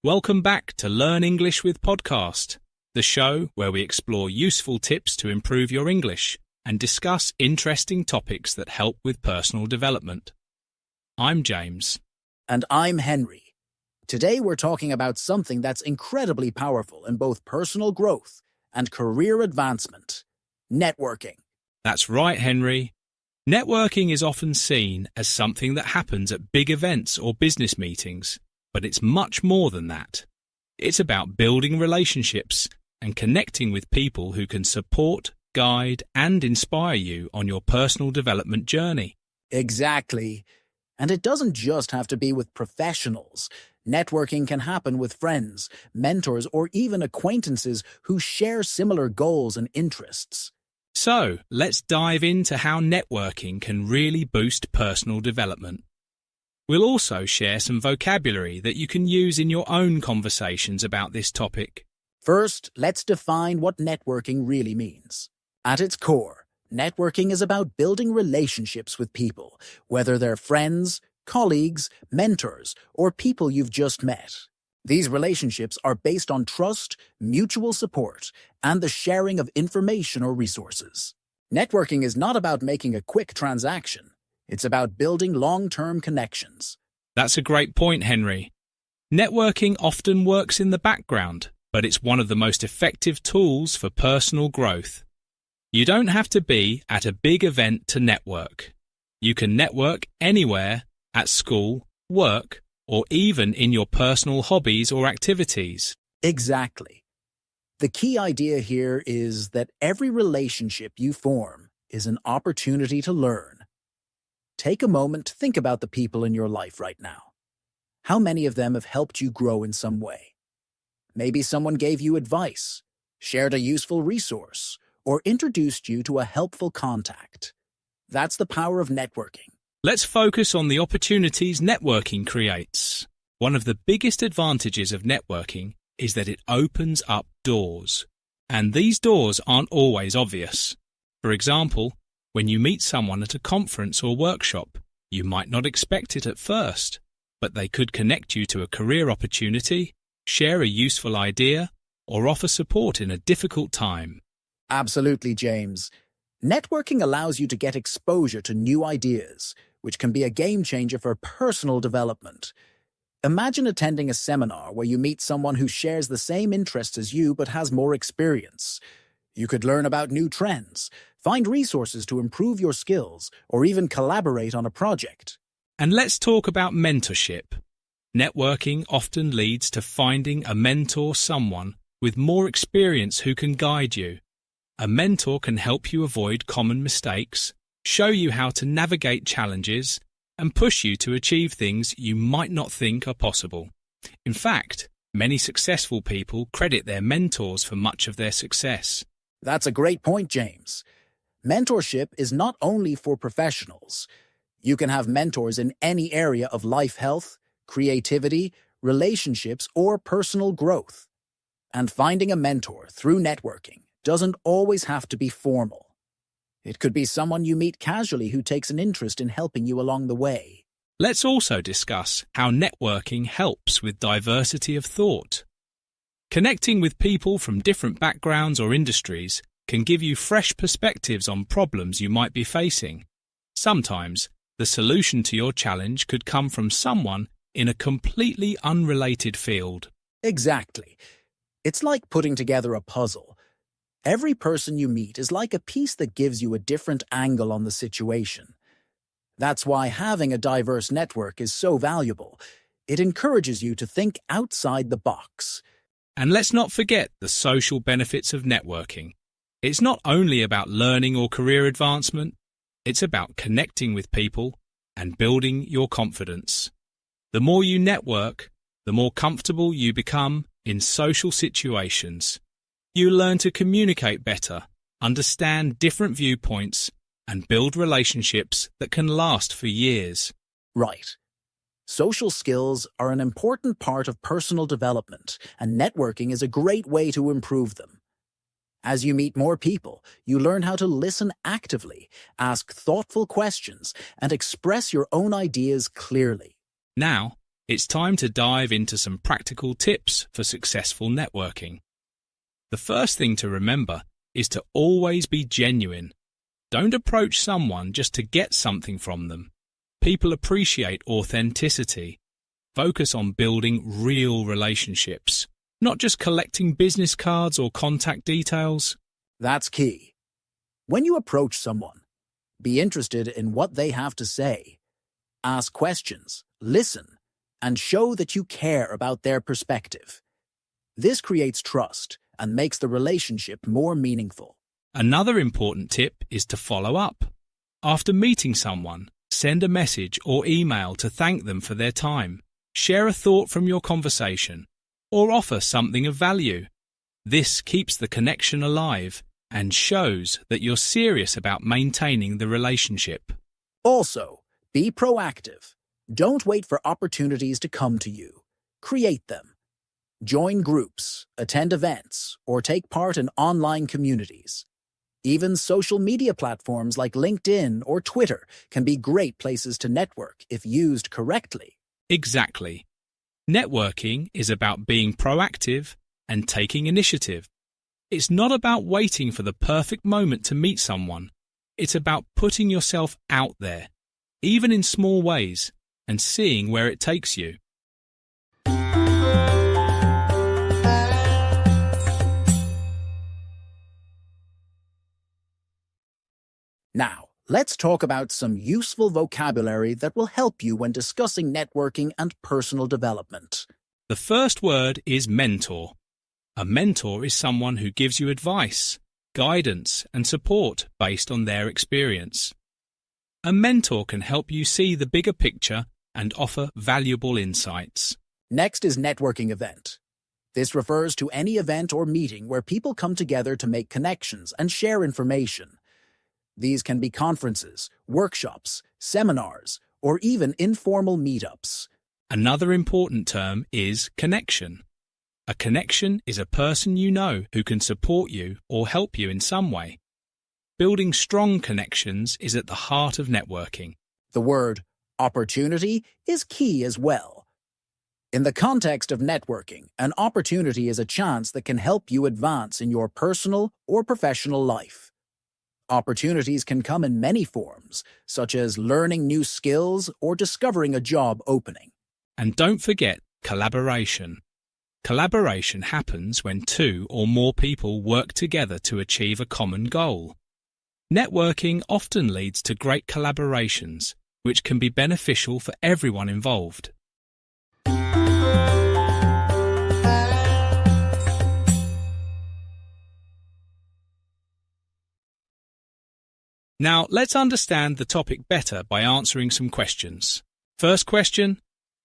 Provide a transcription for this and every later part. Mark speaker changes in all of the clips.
Speaker 1: Welcome back to Learn English with Podcast, the show where we explore useful tips to improve your English and discuss interesting topics that help with personal development. I'm James.
Speaker 2: And I'm Henry. Today we're talking about something that's incredibly powerful in both personal growth and career advancement: networking.
Speaker 1: That's right, Henry. Networking is often seen as something that happens at big events or business meetings, but it's much more than that. It's about building relationships and connecting with people who can support, guide, and inspire you on your personal development journey.
Speaker 2: Exactly. And it doesn't just have to be with professionals. Networking can happen with friends, mentors, or even acquaintances who share similar goals and interests.
Speaker 1: So, let's dive into how networking can really boost personal development. We'll also share some vocabulary that you can use in your own conversations about this topic.
Speaker 2: First, let's define what networking really means. At its core, networking is about building relationships with people, whether they're friends, colleagues, mentors, or people you've just met. These relationships are based on trust, mutual support, and the sharing of information or resources. Networking is not about making a quick transaction. It's about building long-term connections.
Speaker 1: That's a great point, Henry. Networking often works in the background, but it's one of the most effective tools for personal growth. You don't have to be at a big event to network. You can network anywhere, at school, work, or even in your personal hobbies or activities.
Speaker 2: Exactly. The key idea here is that every relationship you form is an opportunity to learn. Take a moment to think about the people in your life right now. How many of them have helped you grow in some way? Maybe someone gave you advice, shared a useful resource, or introduced you to a helpful contact. That's the power of networking.
Speaker 1: Let's focus on the opportunities networking creates. One of the biggest advantages of networking is that it opens up doors. And these doors aren't always obvious. For example, when you meet someone at a conference or workshop, you might not expect it at first, but they could connect you to a career opportunity, share a useful idea, or offer support in a difficult time.
Speaker 2: Absolutely, James. Networking allows you to get exposure to new ideas, which can be a game changer for personal development. Imagine attending a seminar where you meet someone who shares the same interests as you but has more experience. You could learn about new trends, find resources to improve your skills, or even collaborate on a project.
Speaker 1: And let's talk about mentorship. Networking often leads to finding a mentor, someone with more experience who can guide you. A mentor can help you avoid common mistakes, show you how to navigate challenges, and push you to achieve things you might not think are possible. In fact, many successful people credit their mentors for much of their success.
Speaker 2: That's a great point, James. Mentorship is not only for professionals. You can have mentors in any area of life health, creativity, relationships, or personal growth. And finding a mentor through networking doesn't always have to be formal. It could be someone you meet casually who takes an interest in helping you along the way.
Speaker 1: Let's also discuss how networking helps with diversity of thought. Connecting with people from different backgrounds or industries can give you fresh perspectives on problems you might be facing. Sometimes, the solution to your challenge could come from someone in a completely unrelated field.
Speaker 2: Exactly. It's like putting together a puzzle. Every person you meet is like a piece that gives you a different angle on the situation. That's why having a diverse network is so valuable. It encourages you to think outside the box.
Speaker 1: And let's not forget the social benefits of networking. It's not only about learning or career advancement, it's about connecting with people and building your confidence. The more you network, the more comfortable you become in social situations. You learn to communicate better, understand different viewpoints, and build relationships that can last for years.
Speaker 2: Right. Social skills are an important part of personal development, and networking is a great way to improve them. As you meet more people, you learn how to listen actively, ask thoughtful questions, and express your own ideas clearly.
Speaker 1: Now, it's time to dive into some practical tips for successful networking. The first thing to remember is to always be genuine. Don't approach someone just to get something from them. People appreciate authenticity. Focus on building real relationships, not just collecting business cards or contact details.
Speaker 2: That's key. When you approach someone, be interested in what they have to say. Ask questions, listen, and show that you care about their perspective. This creates trust and makes the relationship more meaningful.
Speaker 1: Another important tip is to follow up. After meeting someone, send a message or email to thank them for their time. Share a thought from your conversation, or offer something of value. This keeps the connection alive and shows that you're serious about maintaining the relationship.
Speaker 2: Also, be proactive. Don't wait for opportunities to come to you. Create them. Join groups, attend events, or take part in online communities. Even social media platforms like LinkedIn or Twitter can be great places to network if used correctly.
Speaker 1: Exactly. Networking is about being proactive and taking initiative. It's not about waiting for the perfect moment to meet someone. It's about putting yourself out there, even in small ways, and seeing where it takes you.
Speaker 2: Now, let's talk about some useful vocabulary that will help you when discussing networking and personal development.
Speaker 1: The first word is mentor. A mentor is someone who gives you advice, guidance, and support based on their experience. A mentor can help you see the bigger picture and offer valuable insights.
Speaker 2: Next is networking event. This refers to any event or meeting where people come together to make connections and share information. These can be conferences, workshops, seminars, or even informal meetups.
Speaker 1: Another important term is connection. A connection is a person you know who can support you or help you in some way. Building strong connections is at the heart of networking.
Speaker 2: The word opportunity is key as well. In the context of networking, an opportunity is a chance that can help you advance in your personal or professional life. Opportunities can come in many forms, such as learning new skills or discovering a job opening.
Speaker 1: And don't forget collaboration. Collaboration happens when two or more people work together to achieve a common goal. Networking often leads to great collaborations, which can be beneficial for everyone involved. Now, let's understand the topic better by answering some questions. First question: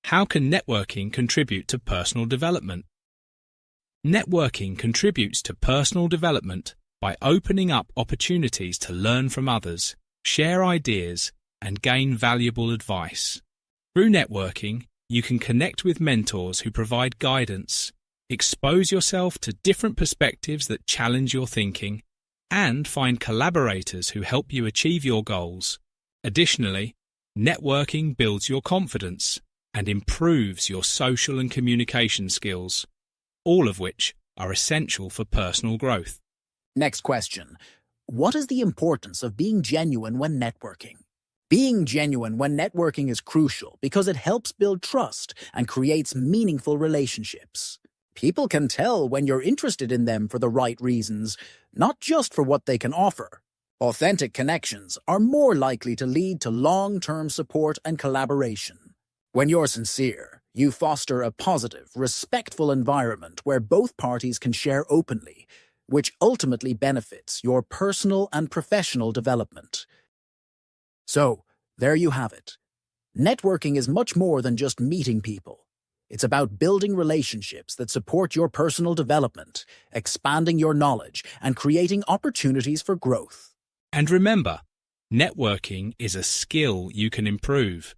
Speaker 1: how can networking contribute to personal development? Networking contributes to personal development by opening up opportunities to learn from others, share ideas, and gain valuable advice. Through networking, you can connect with mentors who provide guidance, expose yourself to different perspectives that challenge your thinking, and find collaborators who help you achieve your goals. Additionally, networking builds your confidence and improves your social and communication skills, all of which are essential for personal growth.
Speaker 2: Next question. What is the importance of being genuine when networking? Being genuine when networking is crucial because it helps build trust and creates meaningful relationships. People can tell when you're interested in them for the right reasons, not just for what they can offer. Authentic connections are more likely to lead to long-term support and collaboration. When you're sincere, you foster a positive, respectful environment where both parties can share openly, which ultimately benefits your personal and professional development. So, there you have it. Networking is much more than just meeting people. It's about building relationships that support your personal development, expanding your knowledge, and creating opportunities for growth.
Speaker 1: And remember, networking is a skill you can improve.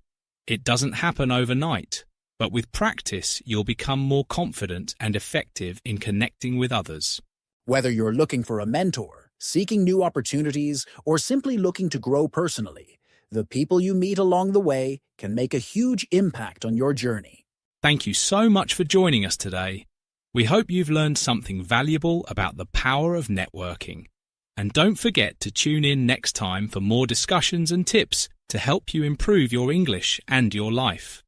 Speaker 1: It doesn't happen overnight, but with practice, you'll become more confident and effective in connecting with others.
Speaker 2: Whether you're looking for a mentor, seeking new opportunities, or simply looking to grow personally, the people you meet along the way can make a huge impact on your journey.
Speaker 1: Thank you so much for joining us today. We hope you've learned something valuable about the power of networking. And don't forget to tune in next time for more discussions and tips to help you improve your English and your life.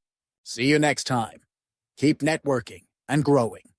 Speaker 2: See you next time. Keep networking and growing.